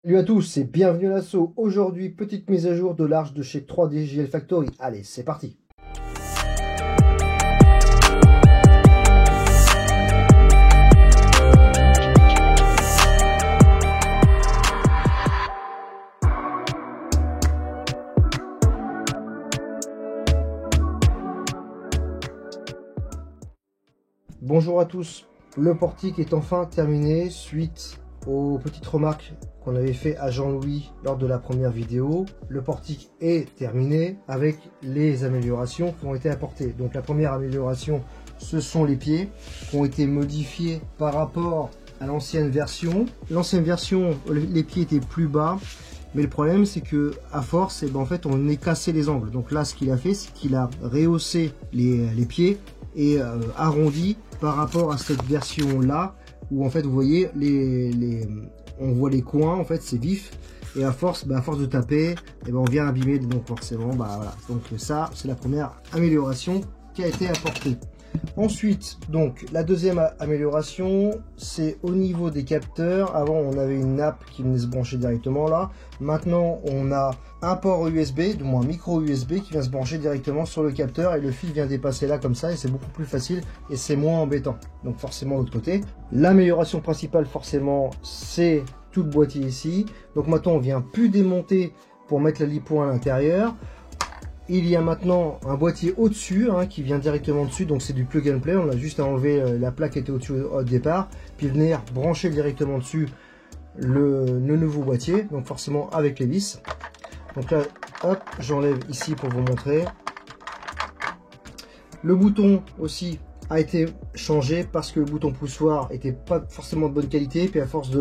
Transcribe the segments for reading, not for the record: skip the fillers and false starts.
Salut à tous et bienvenue à l'assaut. Aujourd'hui, petite mise à jour de l'arche de chez 3DJL Factory. Allez, c'est parti. Bonjour à tous. Le portique est enfin terminé suite aux petites remarques qu'on avait fait à Jean-Louis lors de la première vidéo. Le portique est terminé avec les améliorations qui ont été apportées. Donc la première amélioration, ce sont les pieds qui ont été modifiés par rapport à l'ancienne version. L'ancienne version, les pieds étaient plus bas, mais le problème c'est que à force, en fait, on est cassé les angles. Donc là, ce qu'il a fait, c'est qu'il a rehaussé les pieds et arrondi par rapport à cette version là, où en fait vous voyez on voit les coins, en fait c'est vif, et à force de taper, on vient abîmer, donc forcément voilà. Donc ça, c'est la première amélioration qui a été apportée. Ensuite, donc la deuxième amélioration, c'est au niveau des capteurs. Avant, on avait une nappe qui venait se brancher directement là. Maintenant, on a un port USB, du moins micro USB, qui vient se brancher directement sur le capteur et le fil vient dépasser là comme ça, et c'est beaucoup plus facile et c'est moins embêtant. Donc forcément, de l'autre côté, l'amélioration principale, forcément, c'est tout le boîtier ici. Donc maintenant, on vient plus démonter pour mettre la lipo à l'intérieur. Il y a maintenant un boîtier au-dessus qui vient directement dessus, donc c'est du plug and play. On a juste à enlever la plaque qui était au-dessus au départ, puis venir brancher directement dessus le nouveau boîtier, donc forcément avec les vis. Donc là, hop, j'enlève ici pour vous montrer. Le bouton aussi a été changé parce que le bouton poussoir était pas forcément de bonne qualité, puis à force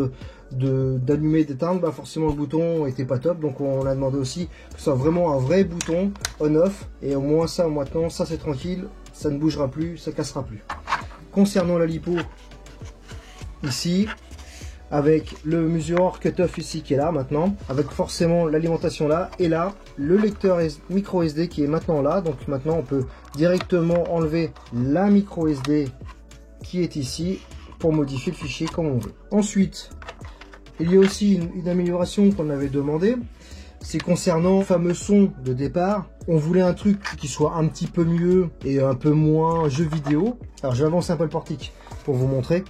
d'allumer, d'éteindre, forcément le bouton était pas top, donc on a demandé aussi que ce soit vraiment un vrai bouton on-off, et au moins ça, maintenant ça c'est tranquille, ça ne bougera plus, ça cassera plus. Concernant la lipo, ici avec le mesureur cut-off ici qui est là maintenant, avec forcément l'alimentation là, et là le lecteur micro SD qui est maintenant là. Donc maintenant on peut directement enlever la micro SD qui est ici pour modifier le fichier comme on veut. Ensuite, il y a aussi une amélioration qu'on avait demandé, c'est concernant le fameux son de départ. On voulait un truc qui soit un petit peu mieux et un peu moins jeu vidéo. Alors j'avance un peu le portique pour vous montrer.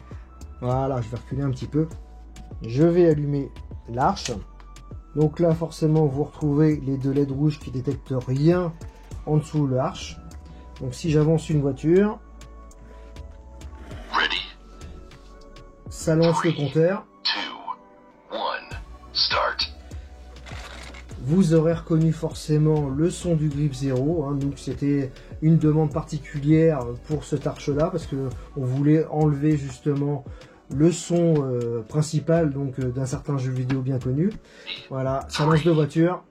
Voilà, je vais reculer un petit peu. Je vais allumer l'arche. Donc là, forcément, vous retrouvez les deux LED rouges qui détectent rien en dessous de l'arche. Donc si j'avance une voiture, ça lance le compteur. Vous aurez reconnu forcément le son du Grip 0, donc c'était une demande particulière pour cette arche là, parce que on voulait enlever justement le son principal donc d'un certain jeu vidéo bien connu. Voilà, ça lance de voiture.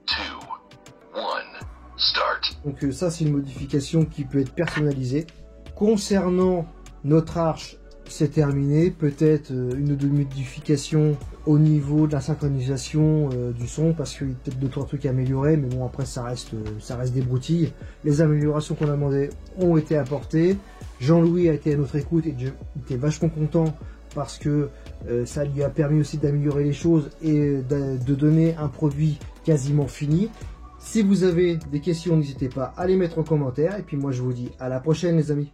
Donc ça, c'est une modification qui peut être personnalisée. Concernant notre arche, c'est terminé. Peut-être une ou deux modifications au niveau de la synchronisation du son, parce qu'il y a peut-être 2-3 trucs à améliorer, mais bon, après ça reste des broutilles. Les améliorations qu'on a demandées ont été apportées. Jean-Louis a été à notre écoute et était vachement content, parce que ça lui a permis aussi d'améliorer les choses et de donner un produit quasiment fini. Si vous avez des questions, n'hésitez pas à les mettre en commentaire, et puis moi je vous dis à la prochaine les amis.